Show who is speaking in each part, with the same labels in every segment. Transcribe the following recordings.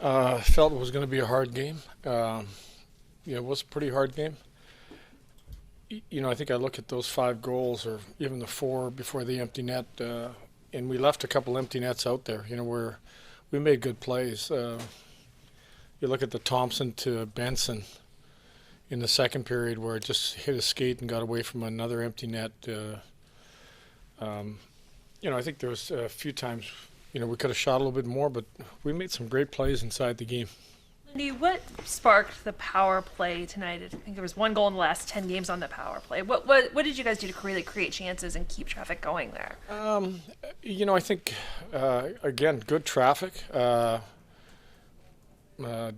Speaker 1: Felt it was going to be a hard game. Yeah, it was a pretty hard game. I think I look at those 5 goals, or even the 4 before the empty net, and we left a couple empty nets out there. Where we made good plays. You look at the Thompson to Benson in the second period, where it just hit a skate and got away from another empty net. I think there was a few times, we could have shot a little bit more, but we made some great plays inside the game.
Speaker 2: Lindy, what sparked the power play tonight? I think there was 1 goal in the last 10 games on the power play. What did you guys do to really create chances and keep traffic going there?
Speaker 1: I think, again, good traffic.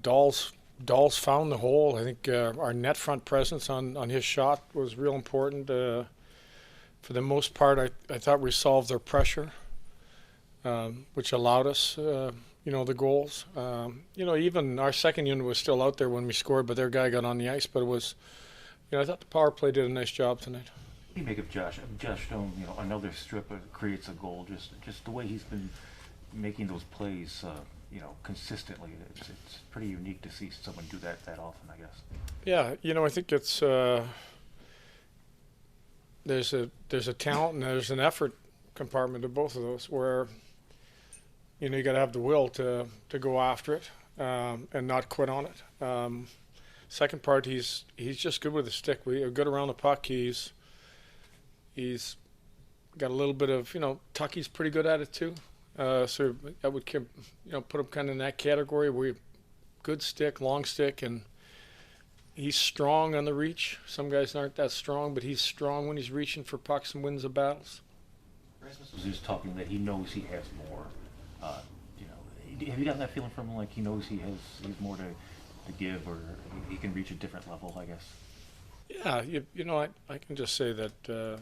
Speaker 1: Dahl's found the hole. I think our net front presence on his shot was real important. For the most part, I thought we solved their pressure, which allowed us, the goals. Even our second unit was still out there when we scored, but their guy got on the ice. But it was, I thought the power play did a nice job tonight.
Speaker 3: What do you make of Josh? Josh Stone, another stripper creates a goal. Just the way he's been making those plays, consistently. It's pretty unique to see someone do that often, I guess.
Speaker 1: Yeah, I think it's there's a talent and there's an effort compartment to both of those, where you got to have the will to go after it and not quit on it. Second part, he's just good with the stick. We're good around the puck. He's got a little bit of Tucky's pretty good at it too. So I would put him kind of in that category where good stick, long stick, and he's strong on the reach. Some guys aren't that strong, but he's strong when he's reaching for pucks and wins the battles.
Speaker 3: Rasmus was just talking that he knows he has more. Have you gotten that feeling from him, like he knows he's more to give, or he can reach a different level, I guess?
Speaker 1: Yeah, I can just say that the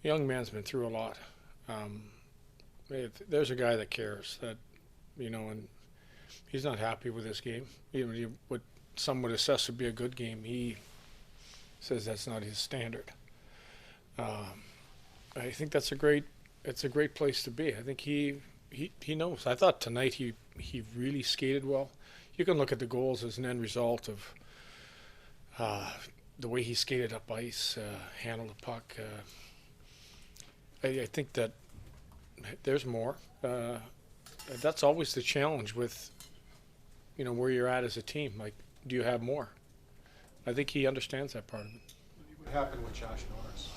Speaker 1: young man's been through a lot. There's a guy that cares, that, and he's not happy with this game. Even what some would assess would be a good game, he says that's not his standard. I think it's a great place to be. I think he knows. I thought tonight he really skated well. You can look at the goals as an end result of the way he skated up ice, handled the puck. I think that there's more. That's always the challenge with, where you're at as a team. Like, do you have more? I think he understands that part of it.
Speaker 4: What happened with Josh Norris?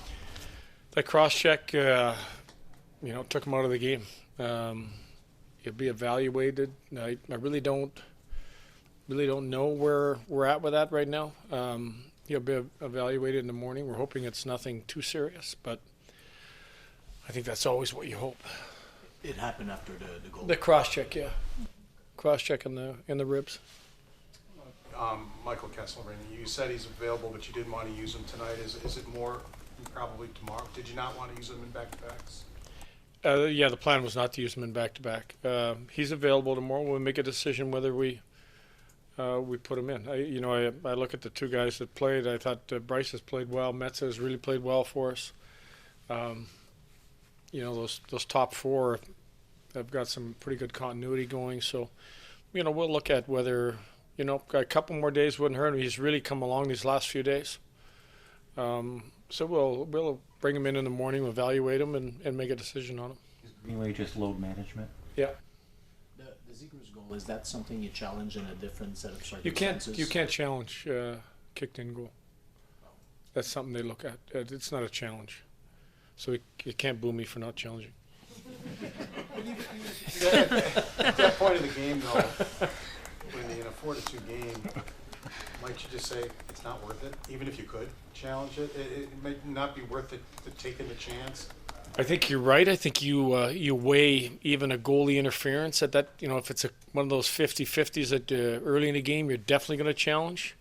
Speaker 1: That cross-check, took him out of the game. He'll be evaluated. I really don't know where we're at with that right now. He'll be evaluated in the morning. We're hoping it's nothing too serious, but I think that's always what you hope.
Speaker 5: It happened after the goal.
Speaker 1: The cross-check, yeah. Cross-check in the ribs.
Speaker 4: Michael Kessler, you said he's available, but you didn't want to use him tonight. Is it more probably tomorrow? Did you not want to use him in back-to-backs?
Speaker 1: Yeah, the plan was not to use him in back-to-back. He's available tomorrow. We'll make a decision whether we put him in. I look at the 2 guys that played. I thought Bryce has played well. Metza has really played well for us. Those top 4 have got some pretty good continuity going. So, we'll look at whether, a couple more days wouldn't hurt him. He's really come along these last few days. So we'll bring him in the morning, evaluate him, and make a decision on him.
Speaker 3: Is Greenway just load management?
Speaker 1: Yeah.
Speaker 5: The Zegers goal, is that something you challenge in a different set of circumstances?
Speaker 1: You can't challenge kicked in goal. That's something they look at. It's not a challenge. So you can't boo me for not challenging.
Speaker 4: At that point of the game, though, when in a 4-2 game, might you just say it's not worth it? Even if you could challenge it, it might not be worth it to taking the chance.
Speaker 1: I think you're right. I think you weigh even a goalie interference at that. If it's one of those 50-50s at early in the game, you're definitely going to challenge.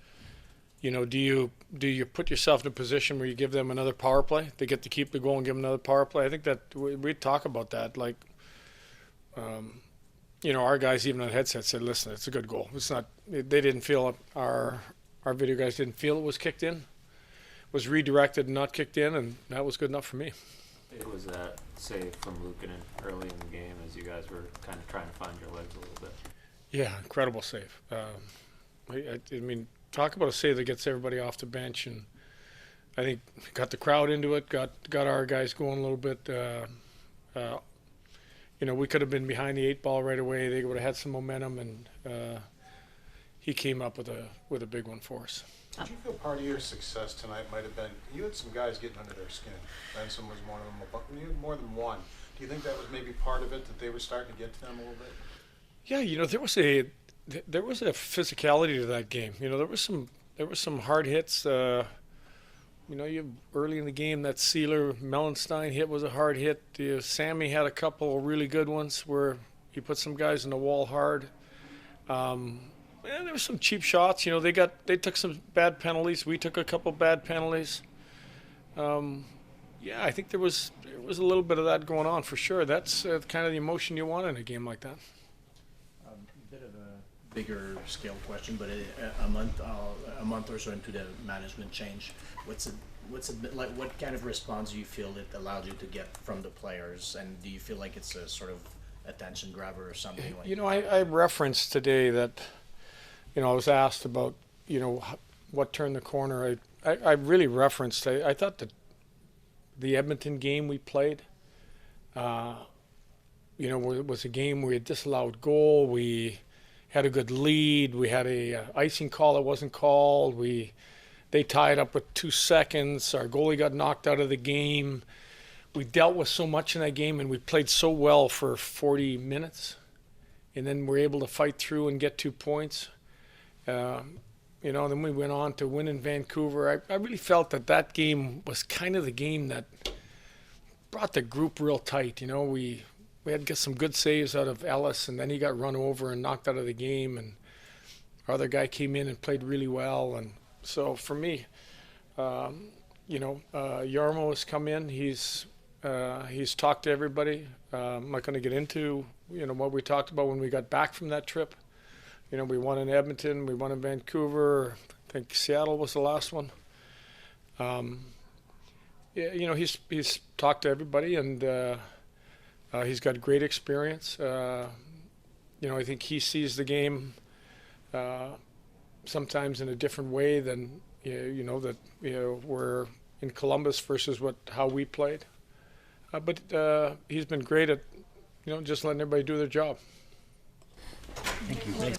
Speaker 1: Do you put yourself in a position where you give them another power play? They get to keep the goal and give them another power play. I think that we talk about that. Like, our guys even on headset said, "Listen, it's a good goal. It's not." They didn't feel it. Our video guys didn't feel it was kicked in. It was redirected and not kicked in, and that was good enough for me.
Speaker 6: It was that save from Luukkonen early in the game as you guys were kind of trying to find your legs a little bit.
Speaker 1: Yeah, incredible save. I mean, talk about a save that gets everybody off the bench, and I think got the crowd into it, got our guys going a little bit. You know, we could have been behind the 8 ball right away. They would have had some momentum, and he came up with a big one for us.
Speaker 4: Did you feel part of your success tonight might have been, you had some guys getting under their skin. Benson was one of them, but you had more than one. Do you think that was maybe part of it, that they were starting to get to them a little bit?
Speaker 1: Yeah, you know, there was a physicality to that game. You know, there was some hard hits. You know, early in the game, that Sealer Mellenstein hit was a hard hit. Sammy had a couple of really good ones where he put some guys in the wall hard. Yeah, there were some cheap shots. You know, they took some bad penalties. We took a couple bad penalties. Yeah, I think there was a little bit of that going on for sure. That's kind of the emotion you want in a game like that.
Speaker 5: A bit of a bigger scale question, but a month or so into the management change, what's it been like? What kind of response do you feel it allowed you to get from the players, and do you feel like it's a sort of attention grabber or something like?
Speaker 1: You know, I referenced today that, you know, I was asked about, you know, what turned the corner. I really referenced. I thought that the Edmonton game we played, you know, was a game where we had disallowed goal. We had a good lead. We had a icing call that wasn't called. They tied up with 2 seconds. Our goalie got knocked out of the game. We dealt with so much in that game, and we played so well for 40 minutes, and then we're able to fight through and get 2 points. You know, then we went on to win in Vancouver. I really felt that game was kind of the game that brought the group real tight. You know, we had to get some good saves out of Ellis, and then he got run over and knocked out of the game, and our other guy came in and played really well. And so for me, you know, Jarmo has come in. He's talked to everybody. I'm not going to get into, you know, what we talked about when we got back from that trip. You know, we won in Edmonton, we won in Vancouver. I think Seattle was the last one. Yeah, you know, he's talked to everybody, and he's got great experience. You know, I think he sees the game sometimes in a different way than you know that we're in Columbus versus how we played. But he's been great at just letting everybody do their job.
Speaker 3: Thank you.